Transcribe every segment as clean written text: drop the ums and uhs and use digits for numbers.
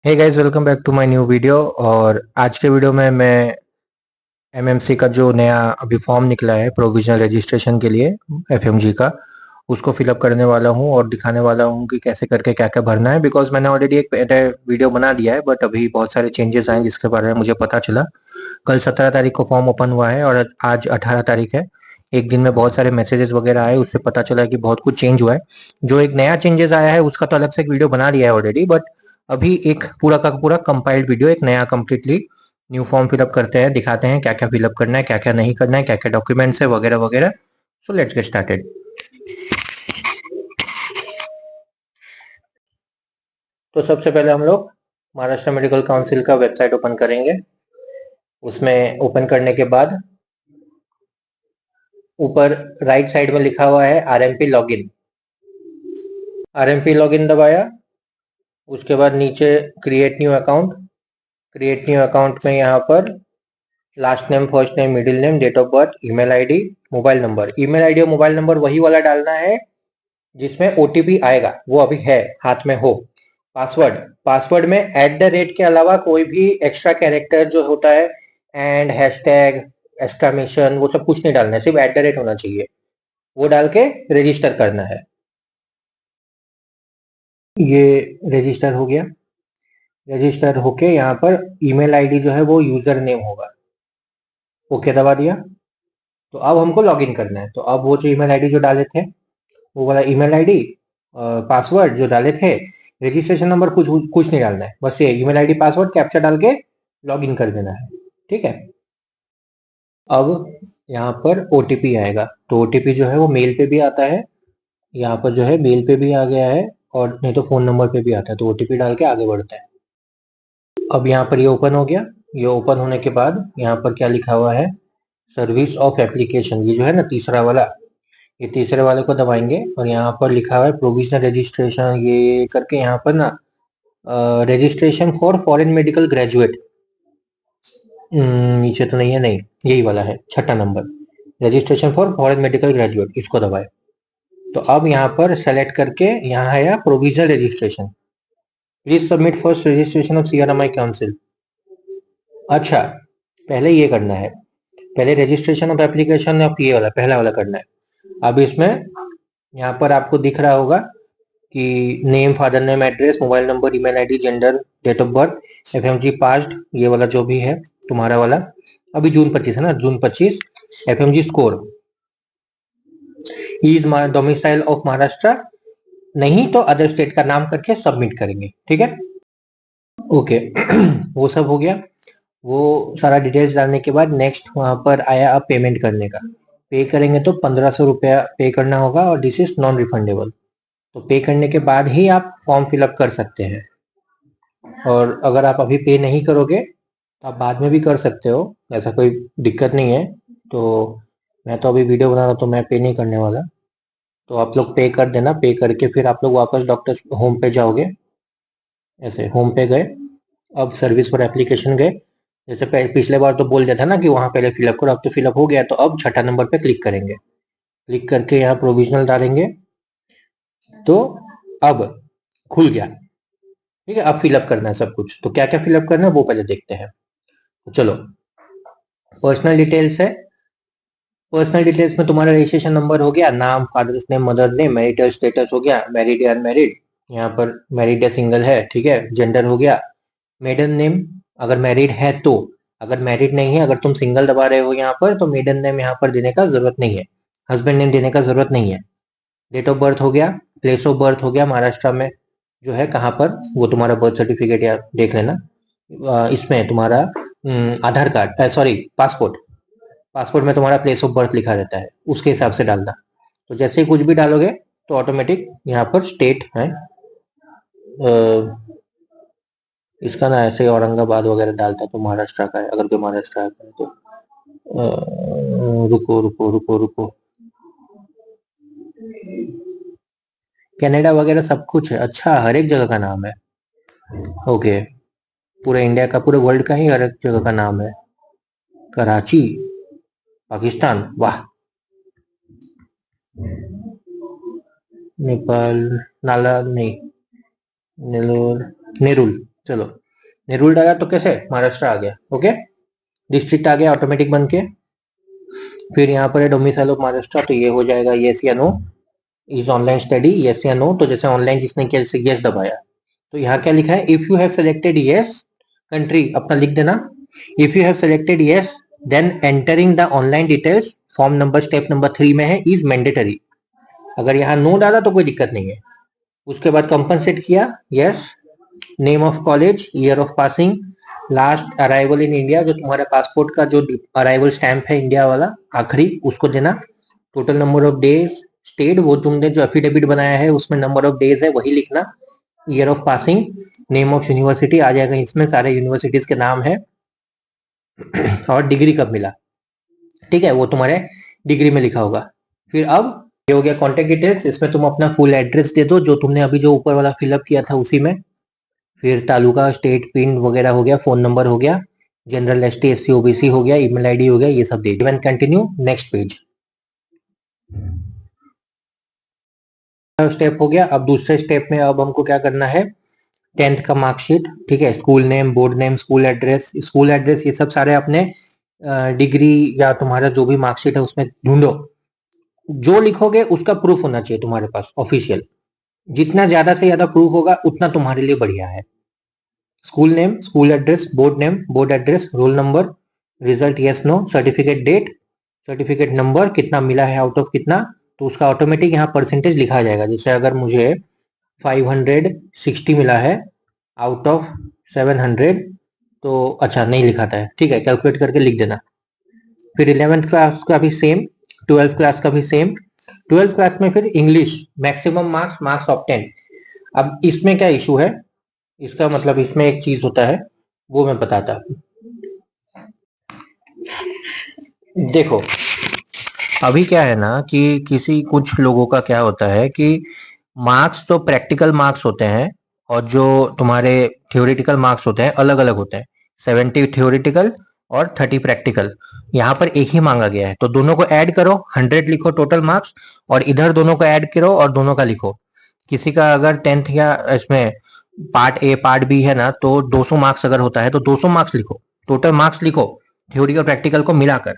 Hey guys, welcome back to my new video. और आज के वीडियो में मैं एमएमसी का जो नया अभी फॉर्म निकला है प्रोविजनल रजिस्ट्रेशन के लिए एफएमजी का, उसको फिलअप करने वाला हूँ और दिखाने वाला हूँ कि कैसे करके क्या क्या भरना है। बिकॉज मैंने ऑलरेडी एक पहले वीडियो बना दिया है, बट अभी बहुत सारे चेंजेस आए जिसके बारे में मुझे पता चला। कल 17 तारीख को फॉर्म ओपन हुआ है और आज 18 तारीख है। एक दिन में बहुत सारे मैसेजेस वगैरह आए, उससे पता चला कि बहुत कुछ चेंज हुआ है। जो एक नया चेंजेस आया है उसका तो अलग से एक वीडियो बना लिया है ऑलरेडी, बट अभी एक पूरा का पूरा कंपाइल्ड वीडियो, एक नया कंप्लीटली न्यू फॉर्म फिलअप करते हैं, दिखाते हैं क्या क्या फिलअप करना है, क्या क्या नहीं करना है, क्या क्या डॉक्यूमेंट्स है वगैरह वगैरह। So let's get started. तो सबसे पहले हम लोग महाराष्ट्र मेडिकल काउंसिल का वेबसाइट ओपन करेंगे। उसमें ओपन करने के बाद ऊपर राइट साइड में लिखा हुआ है आरएमपी लॉगिन। आरएमपी लॉगिन दबाया। उसके बाद नीचे create new account. Create new account में यहाँ पर last name, first name, middle name, date of birth, email ID, mobile number. Email ID और मोबाइल नंबर वही वाला डालना है जिसमें ओटीपी आएगा, वो अभी है हाथ में हो। पासवर्ड, पासवर्ड में @ के अलावा कोई भी एक्स्ट्रा कैरेक्टर जो होता है, एंड, हैशटैग, एक्सक्लेमेशन, वो सब कुछ नहीं डालना है, सिर्फ @ होना चाहिए। वो डाल के रजिस्टर करना है। ये रजिस्टर हो गया। रजिस्टर होके यहाँ पर ईमेल आईडी जो है वो यूजर नेम होगा। ओके दबा दिया। तो अब हमको लॉगिन करना है। तो अब वो जो ईमेल आईडी जो डाले थे, वो वाला ईमेल आईडी, पासवर्ड जो डाले थे, रजिस्ट्रेशन नंबर कुछ कुछ नहीं डालना है, बस ये ईमेल आईडी, पासवर्ड, कैप्चा डाल के लॉगिन कर देना है। ठीक है। अब यहाँ पर ओटीपी आएगा। तो ओटीपी जो है वो मेल पे भी आता है, यहाँ पर जो है मेल पे भी आ गया है, और नहीं तो फोन नंबर पे भी आता है। तो ओटीपी डाल के आगे बढ़ते हैं। अब यहाँ पर ये ओपन हो गया। ये ओपन होने के बाद यहाँ पर क्या लिखा हुआ है, सर्विस ऑफ एप्लीकेशन, ये जो है ना तीसरा वाला, ये तीसरे वाले को दबाएंगे और यहाँ पर लिखा हुआ है प्रोविजनल रजिस्ट्रेशन, ये करके यहाँ पर ना registration for foreign medical graduate, नीचे तो नहीं है, नहीं यही वाला है, छठा number, registration for foreign medical graduate, इसको दबाए। तो अब यहाँ पर सेलेक्ट करके यहाँ है provisional registration, please submit first registration of CRMI council. अच्छा, पहले ये करना है, पहले रजिस्ट्रेशन ऑफ एप्लीकेशन ऑफ ये वाला पहला वाला करना है। अब इसमें यहाँ पर आपको दिख रहा होगा कि name, father name, address, mobile number, email ID, gender, date of birth, FMG passed, ये वाला जो भी है तुम्हारा वाला। अभी जून 25 है ना, जून 25, FMG score, is domicile of Maharashtra, नहीं तो अदर स्टेट का नाम करके सबमिट करेंगे। ठीक है, ओके। वो सब हो गया। वो सारा डिटेल्स डालने के बाद नेक्स्ट वहां पर आया अब पेमेंट करने का। पे करेंगे तो 1500 रुपया पे करना होगा और दिस इज नॉन रिफंडेबल। तो पे करने के बाद ही आप फॉर्म फिलअप कर सकते हैं। और अगर आप अभी पे नहीं करोगे तो आप बाद में भी कर सकते हो, ऐसा कोई दिक्कत नहीं है। तो मैं तो अभी वीडियो बना रहा हूँ तो मैं पे नहीं करने वाला। तो आप लोग पे कर देना। पे करके फिर आप लोग वापस डॉक्टर होम पे जाओगे। ऐसे होम पे गए, अब सर्विस फॉर एप्लीकेशन गए। जैसे पिछले बार तो बोल दिया था ना कि वहां पहले फिलअप करो, अब तो फिलअप हो गया। तो अब छठा नंबर पे क्लिक करेंगे। क्लिक करके यहाँ प्रोविजनल डालेंगे। तो अब खुल गया। ठीक है, अब फिलअप करना है सब कुछ। तो क्या क्या फिलअप करना है वो पहले देखते हैं। तो चलो, पर्सनल डिटेल्स है। पर्सनल डिटेल्स में तुम्हारा रजिस्ट्रेशन नंबर हो गया, नाम, father's name, mother name, marital status हो गया, मैरिड या अनमैरिड, यहाँ पर मैरिड या सिंगल है। ठीक है, जेंडर हो गया, मेडन नेम अगर मैरिड है तो, अगर मैरिड नहीं है, अगर तुम सिंगल दबा रहे हो यहाँ पर, तो मेडन नेम यहाँ पर देने का जरूरत नहीं है, हस्बैंड नेम देने का जरूरत नहीं है। डेट ऑफ बर्थ हो गया, प्लेस ऑफ बर्थ हो गया, महाराष्ट्र में जो है कहाँ पर, वो तुम्हारा बर्थ सर्टिफिकेट या देख लेना। इसमें तुम्हारा आधार कार्ड, सॉरी पासपोर्ट, पासपोर्ट में तुम्हारा प्लेस ऑफ बर्थ लिखा रहता है, उसके हिसाब से डालना। तो जैसे ही कुछ भी डालोगे तो ऑटोमेटिक यहाँ पर स्टेट है, इसका ना ऐसे औरंगाबाद वगैरह डालता तो महाराष्ट्र का है, अगर कोई महाराष्ट्र का है तो। रुको रुको रुको रुको, कनाडा वगैरह सब कुछ है। अच्छा, हर एक जगह का नाम है। ओके, पूरे इंडिया का, पूरे वर्ल्ड का ही हर एक जगह का नाम है। कराची, पाकिस्तान, वाह। नेपाल, नाला नहीं, नेलोर, नेरुल, चलो नेरुल डाला तो कैसे महाराष्ट्र आ गया, ओके। डिस्ट्रिक्ट आ गया ऑटोमेटिक बन के। फिर यहाँ पर है डोमिसाइल ऑफ महाराष्ट्र, तो ये हो जाएगा यस या no. Is online study, yes या नो। तो जैसे ऑनलाइन जिसने किया जैसे यस दबाया, तो यहाँ क्या लिखा है, if you have selected yes, country अपना लिख देना। If you have selected yes then entering the online details form number step number 3 में है इज मैंडेटरी। अगर यहाँ नो डाला तो कोई दिक्कत नहीं है। उसके बाद कंपनसेट किया yes, name of college, year of passing, last arrival in India, जो तुम्हारा पासपोर्ट का जो अराइवल स्टैंप है इंडिया वाला आखिरी, उसको देना। Total number of days, state वो तुमने जो एफिडेविट बनाया है उसमें नंबर ऑफ डेज है वही लिखना। Year of passing, name of university आ जाएगा, इसमें सारे यूनिवर्सिटीज के नाम है और डिग्री कब मिला, ठीक है, वो तुम्हारे डिग्री में लिखा होगा। फिर अब ये हो गया कॉन्टेक्ट डिटेल्स, इसमें तुम अपना फुल एड्रेस दे दो जो तुमने अभी जो ऊपर वाला फिलअप किया था उसी में। फिर तालुका, स्टेट, पिन वगैरह हो गया, फोन नंबर हो गया, जनरल, एसटी, एससी, ओबीसी हो गया, ईमेल आईडी हो गया, ये सब दे दो। Continue next page. स्टेप हो गया। अब दूसरे स्टेप में अब हमको क्या करना है, 10th का मार्कशीट, ठीक है, school name, board name, school address ये सब सारे अपने डिग्री या तुम्हारा जो भी मार्कशीट है उसमें ढूंढो। जो लिखोगे उसका प्रूफ होना चाहिए तुम्हारे पास ऑफिशियल। जितना ज्यादा से ज्यादा प्रूफ होगा उतना तुम्हारे लिए बढ़िया है। School name, school address, board name, board address, roll number, result yes no, certificate date, certificate number, कितना मिला है आउट ऑफ कितना, तो उसका ऑटोमेटिक यहाँ परसेंटेज लिखा जाएगा। जैसे अगर मुझे 560 मिला है आउट ऑफ 700, तो अच्छा नहीं लिखाता है, ठीक है, कैलकुलेट करके लिख देना। फिर 11th क्लास का भी सेम, 12th क्लास का भी सेम। 12th क्लास में फिर English, maximum marks, marks obtain. अब इसमें क्या इशू है, इसका मतलब इसमें एक चीज होता है वो मैं बताता। देखो अभी क्या है ना कि किसी कुछ लोगों का क्या होता है कि मार्क्स तो प्रैक्टिकल मार्क्स होते हैं और जो तुम्हारे थ्योरेटिकल मार्क्स होते हैं अलग अलग होते हैं। 70 थ्योरेटिकल और 30 प्रैक्टिकल, यहाँ पर एक ही मांगा गया है, तो दोनों को ऐड करो, 100 लिखो टोटल मार्क्स, और इधर दोनों को ऐड करो और दोनों का लिखो। किसी का अगर 10th या इसमें पार्ट ए पार्ट बी है ना, तो 200 मार्क्स अगर होता है तो 200 मार्क्स लिखो, टोटल मार्क्स लिखो थ्योरी और प्रैक्टिकल को मिलाकर,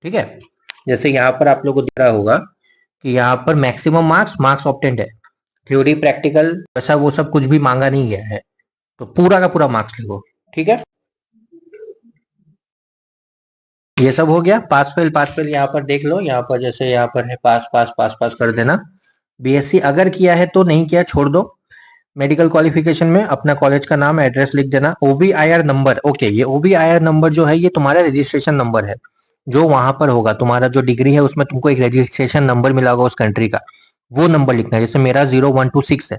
ठीक है। जैसे यहाँ पर आप लोगों को दिख रहा होगा कि यहाँ पर मैक्सिमम मार्क्स, मार्क्स ऑब्टेन्ड है, थ्योरी प्रैक्टिकल वैसा वो सब कुछ भी मांगा नहीं गया है, तो पूरा का पूरा मार्क्स लिखो, ठीक है। ये सब हो गया। पास फेल यहाँ पर देख लो, यहाँ पर जैसे यहाँ पर है पास पास पास पास कर देना। बीएससी अगर किया है तो, नहीं किया छोड़ दो। मेडिकल क्वालिफिकेशन में अपना कॉलेज का नाम, एड्रेस लिख देना। ओवीआईआर नंबर, ओके, ये ओवीआईआर नंबर जो है ये तुम्हारा रजिस्ट्रेशन नंबर है जो वहां पर होगा। तुम्हारा जो डिग्री है उसमें तुमको एक रजिस्ट्रेशन नंबर मिला होगा उस कंट्री का, वो नंबर लिखना है। जैसे मेरा 0126 है।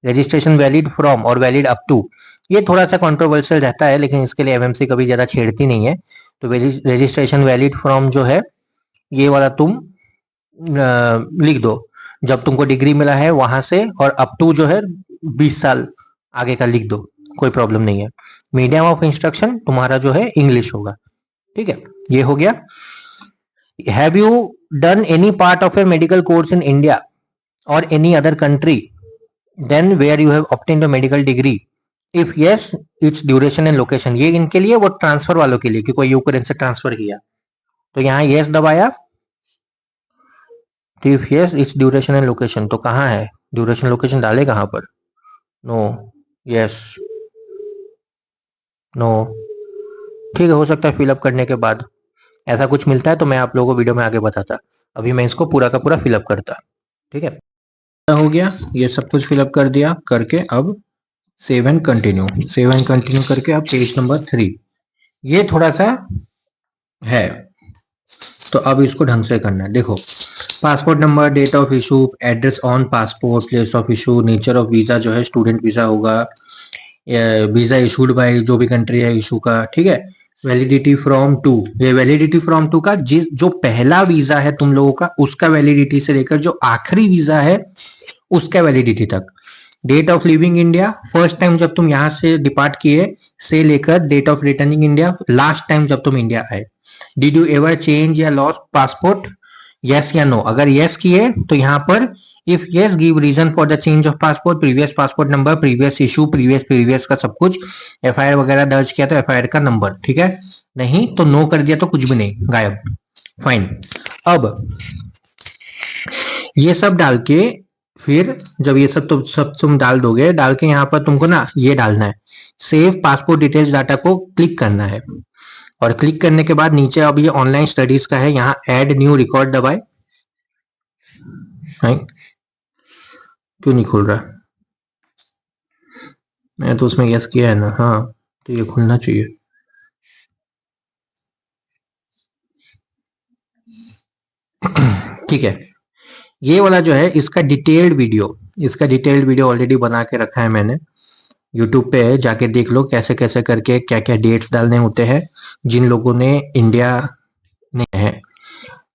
रजिस्ट्रेशन वैलिड फ्रॉम और वैलिड अप टू, ये थोड़ा सा कंट्रोवर्शियल रहता है लेकिन इसके लिए एमएमसी कभी ज्यादा छेड़ती नहीं है। तो रजिस्ट्रेशन वैलिड फ्रॉम जो है ये वाला तुम लिख दो, जब तुमको डिग्री मिला है वहां से, और अप टू जो है 20 साल आगे का लिख दो, कोई प्रॉब्लम नहीं है। मीडियम ऑफ इंस्ट्रक्शन तुम्हारा जो है इंग्लिश होगा, ठीक है, ये हो गया। Have you done any part of a medical course in India or any other country then where you have obtained a medical degree, if yes its duration and location. ये इनके लिए, वो ट्रांसफर वालों के लिए कि कोई यूक्रेन से ट्रांसफर किया, तो यहाँ यस दबाया। If yes its duration and location, तो कहाँ है ड्यूरेशन लोकेशन, डाले कहाँ पर, नो, यस, नो, ठीक है। हो सकता है फिलअप करने के बाद ऐसा कुछ मिलता है तो मैं आप लोगों को वीडियो में आगे बताता। अभी मैं इसको पूरा का पूरा फिलअप करता, ठीक है। हो गया, ये सब कुछ फिलअप कर दिया करके अब save and continue, save and continue करके अब पेज नंबर 3, ये थोड़ा सा है तो अब इसको ढंग से करना है। देखो passport number, date of issue, address on passport, place of issue, nature of visa जो है स्टूडेंट वीजा होगा, वीजा इशूड बाय जो भी कंट्री है इशू का, ठीक है। वैलिडिटी फ्रॉम टू, ये वैलिडिटी फ्रॉम टू का जो पहला वीजा है तुम लोगों का उसका वैलिडिटी से लेकर जो आखिरी वीजा है उसका वैलिडिटी तक। Date of leaving India, first time जब तुम यहाँ से डिपार्ट किए से लेकर date of returning India, last time जब तुम इंडिया आए। डिड यू एवर चेंज या लॉस्ट पासपोर्ट, यस या नो, अगर यस किए तो यहाँ पर if yes give reason for the change of passport, previous passport number, previous issue, previous का सब कुछ, एफआईआर वगैरह दर्ज किया तो एफआईआर का नंबर, ठीक है। नहीं तो नो कर दिया तो कुछ भी नहीं, गायब, फाइन। अब ये सब डाल के फिर जब ये सब तुम डाल दोगे, डाल के यहाँ पर तुमको ना ये डालना है, सेव पासपोर्ट डिटेल्स डाटा को क्लिक करना है। और क्लिक करने के बाद नीचे अब ये ऑनलाइन स्टडीज का है, यहाँ ऐड न्यू रिकॉर्ड दबाए। क्यों नहीं खुल रहा? मैं तो उसमें यस किया है ना, हाँ तो ये खुलना चाहिए। ठीक है, ये वाला जो है इसका डिटेल्ड वीडियो ऑलरेडी बना के रखा है मैंने, यूट्यूब पे है, जाके देख लो कैसे कैसे करके क्या क्या डेट्स डालने होते हैं। जिन लोगों ने इंडिया नहीं है,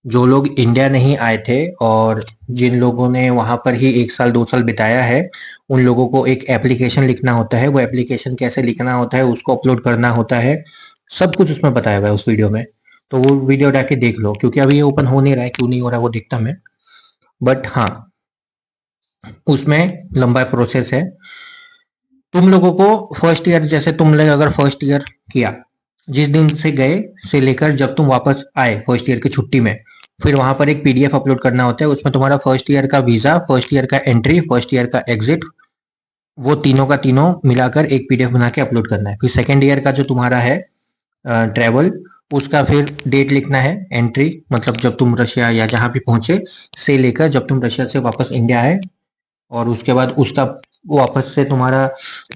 जो लोग इंडिया नहीं आए थे और जिन लोगों ने वहां पर ही 1 साल 2 साल बिताया है, उन लोगों को एक एप्लीकेशन लिखना होता है। वो एप्लीकेशन कैसे लिखना होता है, उसको अपलोड करना होता है, सब कुछ उसमें बताया हुआ है उस वीडियो में। तो वो वीडियो जाके देख लो, क्योंकि अभी ये ओपन हो नहीं रहा है, क्यों नहीं हो रहा है वो देखता मैं, बट हाँ उसमें लंबा प्रोसेस है। तुम लोगों को फर्स्ट ईयर, जैसे तुम लोग अगर फर्स्ट ईयर किया, जिस दिन से गए से लेकर जब तुम वापस आए फर्स्ट ईयर की छुट्टी में, फिर वहां पर एक पीडीएफ अपलोड करना होता है। उसमें तुम्हारा फर्स्ट ईयर का वीजा, फर्स्ट ईयर का एंट्री, फर्स्ट ईयर का एग्जिट, वो तीनों का तीनों मिलाकर एक पीडीएफ बना के अपलोड करना है। फिर सेकेंड ईयर का जो तुम्हारा है ट्रेवल, उसका फिर डेट लिखना है, एंट्री मतलब जब तुम रशिया या जहां भी पहुंचे से लेकर जब तुम रशिया से वापस इंडिया आए, और उसके बाद उसका वापस से तुम्हारा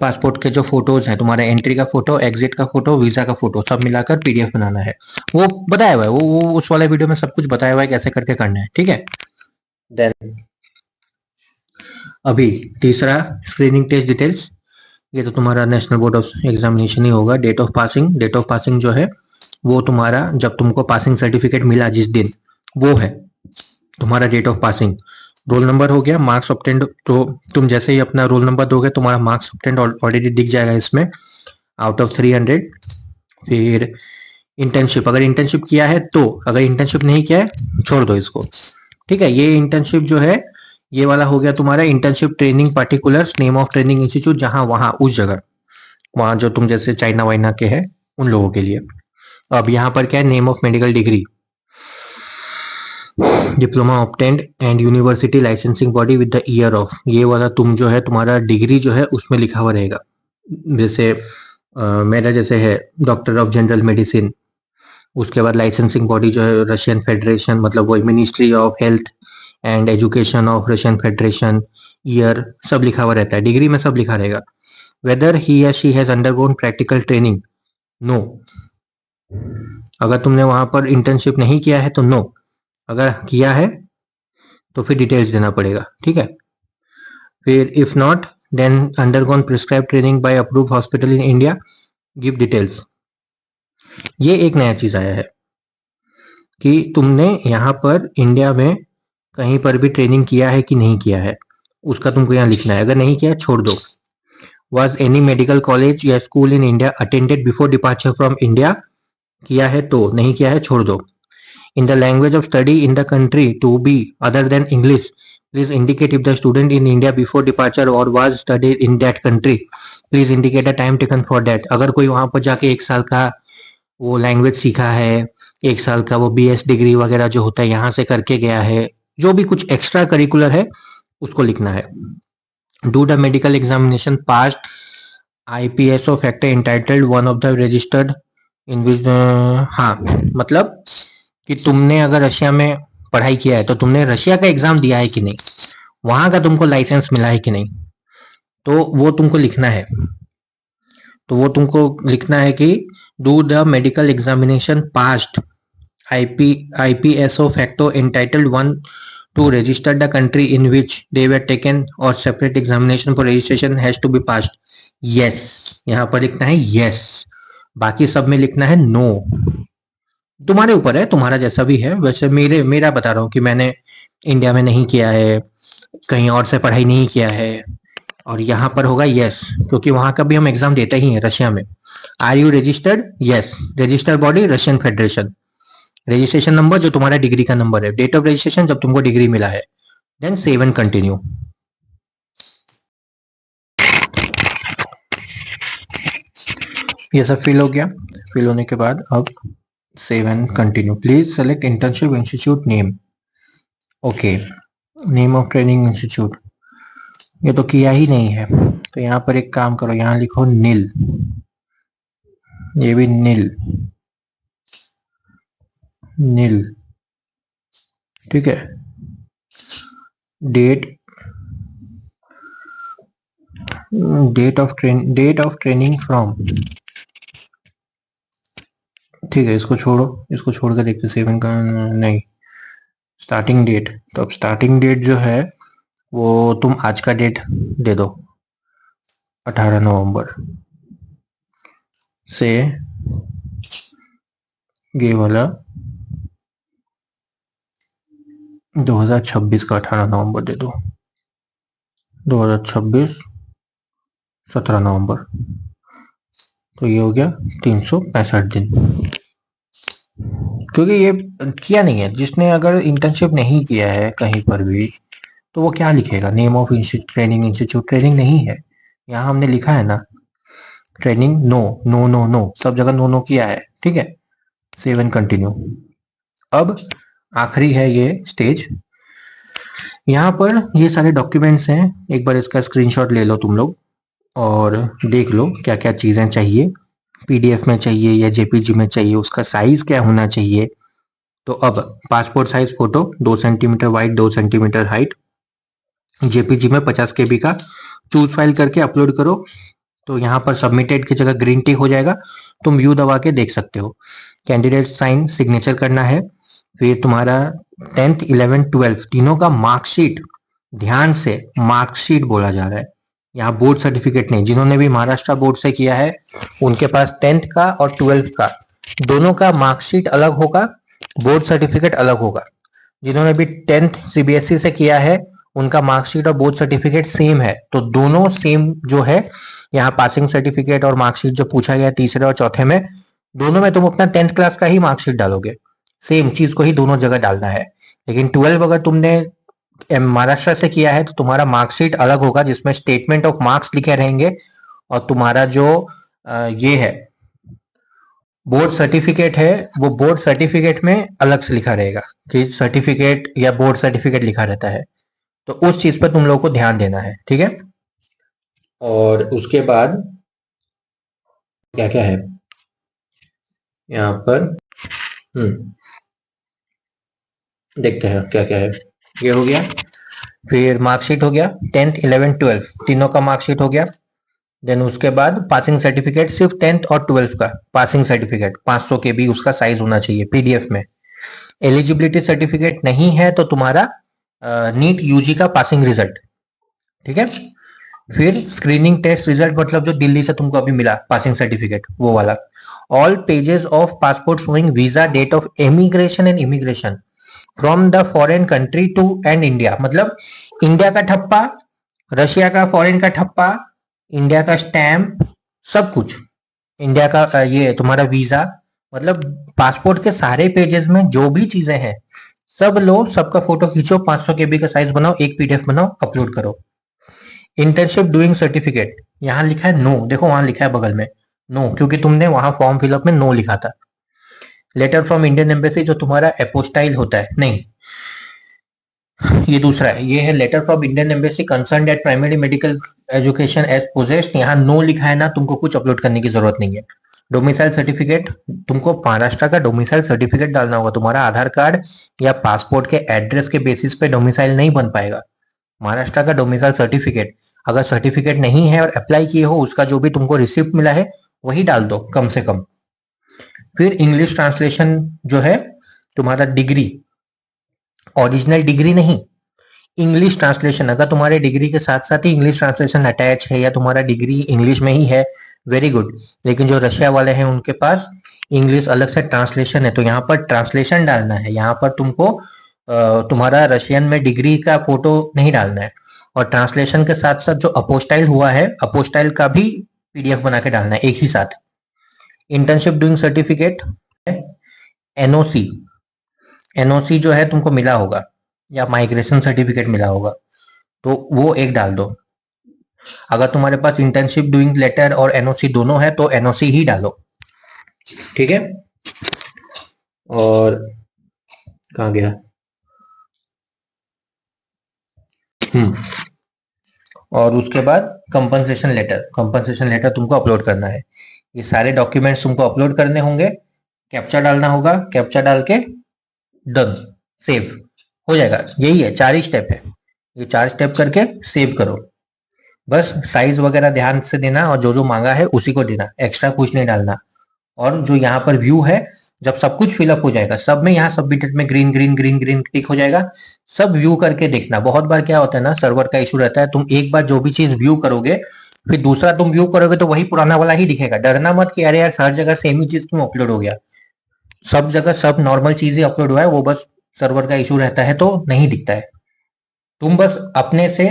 पासपोर्ट के जो फोटोज हैं, तुम्हारा एंट्री का फोटो, एग्जिट का फोटो, वीजा का फोटो, सब मिलाकर पीडीएफ बनाना है। वो बताया हुआ है, वो उस वाले वीडियो में सब कुछ बताया हुआ है कैसे करके करना है, ठीक है। देन अभी तीसरा स्क्रीनिंग टेस्ट डिटेल्स, ये तो तुम्हारा नेशनल बोर्ड ऑफ एग्जामिनेशन ही होगा। डेट ऑफ पासिंग जो है वो तुम्हारा जब तुमको पासिंग सर्टिफिकेट मिला जिस दिन, वो है तुम्हारा date of passing. Roll number हो गया, मार्क्स ऑब्टेंड, तो तुम जैसे ही अपना रोल नंबर दोगे तुम्हारा मार्क्स ऑब्टेंड ऑलरेडी दिख जाएगा इसमें, आउट ऑफ 300। फिर इंटर्नशिप, अगर इंटर्नशिप किया है तो, अगर इंटर्नशिप नहीं किया है छोड़ दो इसको, ठीक है। ये इंटर्नशिप जो है ये वाला हो गया तुम्हारा internship training particulars, name of training institute, जहां वहां उस जगह, वहां जो तुम जैसे चाइना वाइना के हैं उन लोगों के लिए। अब यहाँ पर क्या है, name of medical degree, diploma obtained and university licensing body with the year of, ये वाला तुम जो है तुम्हारा डिग्री जो है उसमें लिखा हुआ रहेगा। जैसे मेरा जैसे है डॉक्टर ऑफ जनरल मेडिसिन, उसके बाद लाइसेंसिंग बॉडी जो है रशियन फेडरेशन, मतलब वो ministry of health and education of Russian federation, year सब लिखा हुआ रहता है, डिग्री में सब लिखा रहेगा। वेदर ही या she has undergone practical training, no, अगर तुमने वहां पर इंटर्नशिप नहीं किया है तो नो, अगर किया है तो फिर डिटेल्स देना पड़ेगा, ठीक है। फिर if not then undergone prescribe training by approve hospital in India, give details. ये एक नया चीज आया है कि तुमने यहाँ पर इंडिया में कहीं पर भी ट्रेनिंग किया है कि नहीं किया है, उसका तुमको यहाँ लिखना है। अगर नहीं किया छोड़ दो। वॉज एनी मेडिकल कॉलेज या school in India attended before departure from India, किया है तो, नहीं किया है छोड़ दो। In the language of study in the country to be other than English, please indicate if the student in India before departure or was studied in that country. Please indicate the time taken for that. अगर कोई वहां पर जाके 1 साल का वो language सीखा है, 1 साल का वो BS डिग्री वगैरह जो होता है यहाँ से करके गया है, जो भी कुछ एक्स्ट्रा करिकुलर है उसको लिखना है। Do the medical examination passed IPS of factor entitled one of the registered in which, हाँ मतलब कि तुमने अगर रशिया में पढ़ाई किया है तो तुमने रशिया का एग्जाम दिया है कि नहीं, वहां का तुमको लाइसेंस मिला है कि नहीं, तो वो तुमको लिखना है। तो वो तुमको लिखना है कि do the medical examination passed IPSO facto entitled one to register the country in which they were taken or separate examination for registration has to be passed, yes, यहाँ पर लिखना है यस, बाकी सब में लिखना है नो। तुम्हारे ऊपर है, तुम्हारा जैसा भी है। वैसे मेरा बता रहा हूँ कि मैंने इंडिया में नहीं किया है, कहीं और से पढ़ाई नहीं किया है, और यहाँ पर होगा यस, क्योंकि वहां का भी हम एग्जाम देते ही हैं रशिया में। Are you registered, yes, register body Russian federation, registration number जो तुम्हारा डिग्री का नंबर है, डेट ऑफ रजिस्ट्रेशन जब तुमको डिग्री मिला है, देन सेव एंड कंटिन्यू। ये सब फिल हो गया। फिल होने के बाद अब save and continue. Please select internship institute name. Okay, name of training institute ये तो किया ही नहीं है, तो यहाँ पर एक काम करो, यहाँ लिखो नील, ये भी नील, नील, ठीक है। Date, date of training from, ठीक है, इसको छोड़ो, इसको छोड़ कर देखते सेवन का नहीं, स्टार्टिंग डेट, तो अब स्टार्टिंग डेट जो है वो तुम आज का डेट दे दो, 18 नवंबर से ये वाला 2026 का 18 नवंबर दे दो, 2026 17 नवंबर, तो ये हो गया 365 दिन। क्योंकि ये किया नहीं है, जिसने अगर इंटर्नशिप नहीं किया है कहीं पर भी तो वो क्या लिखेगा, name of training institute, training नहीं है, यहाँ हमने लिखा है ना training, no no no no, सब जगह नो नो किया है, ठीक है। Save and continue. अब आखिरी है ये स्टेज, यहाँ पर ये सारे डॉक्यूमेंट्स हैं, एक बार इसका स्क्रीनशॉट ले लो तुम लोग और देख लो क्या क्या चीजें चाहिए, पीडीएफ में चाहिए या जेपीजी में चाहिए, उसका साइज क्या होना चाहिए। तो अब passport size photo 2 centimetre wide 2 centimetre height, JPG में 50 केबी का, चूज फाइल करके अपलोड करो। तो यहाँ पर सबमिटेड की जगह ग्रीन टिक हो जाएगा, तुम व्यू दबा के देख सकते हो। कैंडिडेट साइन सिग्नेचर करना है, फिर तुम्हारा 10th 11 12 तीनों का मार्कशीट, ध्यान से मार्कशीट बोला जा रहा है, यहाँ बोर्ड सर्टिफिकेट नहीं। जिन्होंने भी महाराष्ट्र बोर्ड से किया है उनके पास 10th का और 12th का दोनों का मार्कशीट अलग होगा, बोर्ड सर्टिफिकेट अलग होगा। जिन्होंने भी 10th सीबीएसई से किया है उनका मार्कशीट और बोर्ड सर्टिफिकेट सेम है, तो दोनों सेम जो है, यहाँ पासिंग सर्टिफिकेट और मार्कशीट जो पूछा गया तीसरे और चौथे में, दोनों में तुम अपना 10th क्लास का ही मार्कशीट डालोगे, सेम चीज को ही दोनों जगह डालना है। लेकिन 12 अगर तुमने महाराष्ट्र से किया है तो तुम्हारा मार्कशीट अलग होगा जिसमें स्टेटमेंट ऑफ मार्क्स लिखे रहेंगे, और तुम्हारा जो ये है बोर्ड सर्टिफिकेट है वो बोर्ड सर्टिफिकेट में अलग से लिखा रहेगा, कि सर्टिफिकेट या बोर्ड सर्टिफिकेट लिखा रहता है, तो उस चीज पर तुम लोगों को ध्यान देना है, ठीक है। और उसके बाद क्या क्या है यहाँ पर, देखते हैं क्या क्या है। ये हो गया, फिर मार्कशीट हो गया, 10th 11 12 तीनों का मार्कशीट हो गया। देन उसके बाद पासिंग सर्टिफिकेट, सिर्फ 10th और 12th का पासिंग सर्टिफिकेट 500 के भी उसका साइज होना चाहिए पीडीएफ में। एलिजिबिलिटी सर्टिफिकेट नहीं है तो तुम्हारा नीट यूजी का पासिंग रिजल्ट, ठीक है। फिर स्क्रीनिंग टेस्ट रिजल्ट, मतलब जो दिल्ली से तुमको अभी मिला पासिंग सर्टिफिकेट वो वाला। All pages of passport showing visa, date of immigration and immigration from the foreign country to and India, मतलब इंडिया का ठप्पा, रशिया का फॉरेन का ठप्पा, इंडिया का स्टैम्प, सब कुछ इंडिया का ये तुम्हारा वीजा, मतलब पासपोर्ट के सारे पेजेस में जो भी चीजें हैं सब लो, सबका फोटो खींचो, 500 केबी का साइज बनाओ, एक पीडीएफ बनाओ, अपलोड करो। इंटर्नशिप डूइंग सर्टिफिकेट, यहाँ लिखा है नो, देखो वहां लिखा है बगल में नो, क्योंकि तुमने वहां फॉर्म फिलअप में नो लिखा था। लेटर फ्रॉम इंडियन एम्बेसी, जो तुम्हारा एपोस्टाइल होता है, नहीं ये दूसरा है, ये है letter from Indian embassy concern at primary medical education as possessed, यहाँ नो लिखा है ना, तुमको कुछ अपलोड करने की जरूरत नहीं है। डोमिसाइल सर्टिफिकेट, तुमको महाराष्ट्र का डोमिसाइल सर्टिफिकेट डालना होगा, तुम्हारा आधार कार्ड या पासपोर्ट के एड्रेस के बेसिस पे डोमिसाइल नहीं बन पाएगा। महाराष्ट्र का डोमिसाइल सर्टिफिकेट, अगर सर्टिफिकेट नहीं है और अप्लाई किए हो उसका जो भी तुमको रिसिप्ट मिला है वही डाल दो कम से कम। फिर इंग्लिश ट्रांसलेशन जो है तुम्हारा डिग्री, ओरिजिनल डिग्री नहीं, इंग्लिश ट्रांसलेशन, अगर तुम्हारे डिग्री के साथ साथ ही इंग्लिश ट्रांसलेशन अटैच है या तुम्हारा डिग्री इंग्लिश में ही है, वेरी गुड। लेकिन जो रशिया वाले हैं उनके पास इंग्लिश अलग से ट्रांसलेशन है, तो यहाँ पर ट्रांसलेशन डालना है, यहाँ पर तुमको तुम्हारा रशियन में डिग्री का फोटो नहीं डालना है, और ट्रांसलेशन के साथ साथ जो अपोस्टाइल हुआ है अपोस्टाइल का भी पीडीएफ बना के डालना है एक ही साथ। Internship doing certificate, NOC, NOC जो है तुमको मिला होगा, या माइग्रेशन सर्टिफिकेट मिला होगा, तो वो एक डाल दो। अगर तुम्हारे पास इंटर्नशिप डूइंग लेटर और एनओसी दोनों है तो एनओसी ही डालो, ठीक है। और कहाँ गया, हम्म और उसके बाद कंपनसेशन लेटर तुमको अपलोड करना है। ये सारे डॉक्यूमेंट्स तुमको अपलोड करने होंगे, कैप्चा डालना होगा, कैप्चा डाल के डन, सेव हो जाएगा। यही है, 4 ही स्टेप है, ये 4 स्टेप करके सेव करो। बस साइज वगैरह ध्यान से देना और जो जो मांगा है उसी को देना, एक्स्ट्रा कुछ नहीं डालना। और जो यहाँ पर व्यू है, जब सब कुछ फिलअप हो जाएगा, सब में यहाँ सबमिटेड में ग्रीन ग्रीन ग्रीन ग्रीन टिक हो जाएगा, सब व्यू करके देखना। बहुत बार क्या होता है ना, सर्वर का इशू रहता है, तुम एक बार जो भी चीज व्यू करोगे, फिर दूसरा तुम व्यू करोगे तो वही पुराना वाला ही दिखेगा। डरना मत कि अरे यार हर जगह सेम ही चीज क्यों अपलोड हो गया, सब जगह सब नॉर्मल चीज ही अपलोड हुआ है, वो बस सर्वर का इशू रहता है तो नहीं दिखता है। तुम बस अपने से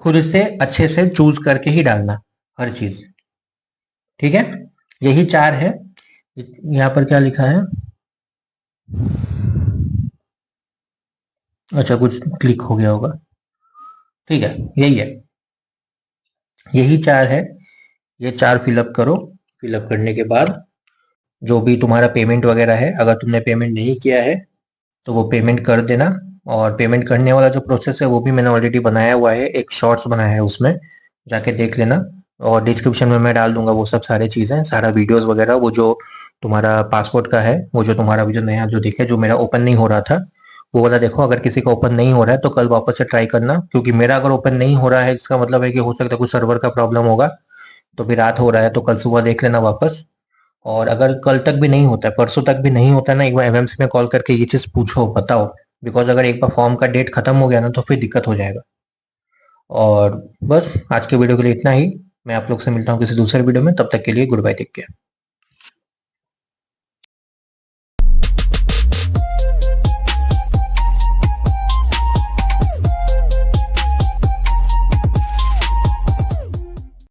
खुद से अच्छे से चूज करके ही डालना हर चीज, ठीक है। यही 4 है। यहाँ पर क्या लिखा है, अच्छा कुछ क्लिक हो गया होगा, ठीक है, यही है, यही 4 है। ये 4 फिलअप करो। फिलअप करने के बाद जो भी तुम्हारा पेमेंट वगैरह है, अगर तुमने पेमेंट नहीं किया है तो वो पेमेंट कर देना। और पेमेंट करने वाला जो प्रोसेस है वो भी मैंने ऑलरेडी बनाया हुआ है, एक शॉर्ट्स बनाया है, उसमें जाके देख लेना। और डिस्क्रिप्शन में मैं डाल दूंगा वो सब सारी चीज़ें, सारा वीडियोस वगैरह। वो जो तुम्हारा पासपोर्ट का है, वो जो तुम्हारा भी जो नया जो दिखे, जो मेरा ओपन नहीं हो रहा था, वो वाला देखो। अगर किसी का ओपन नहीं हो रहा है तो कल वापस से ट्राई करना, क्योंकि मेरा अगर ओपन नहीं हो रहा है इसका मतलब है कि हो सकता है कुछ सर्वर का प्रॉब्लम होगा। तो फिर रात हो रहा है तो कल सुबह देख लेना वापस। और अगर कल तक भी नहीं होता है, परसों तक भी नहीं होता है ना, एक बार एमएमसी में कॉल करके ये चीज़ पूछो, बताओ। बिकॉज अगर एक बार फॉर्म का डेट खत्म हो गया ना तो फिर दिक्कत हो जाएगा। और बस आज के वीडियो के लिए इतना ही। मैं आप लोग से मिलता हूँ किसी दूसरे वीडियो में, तब तक के लिए गुड बाय, टेक केयर।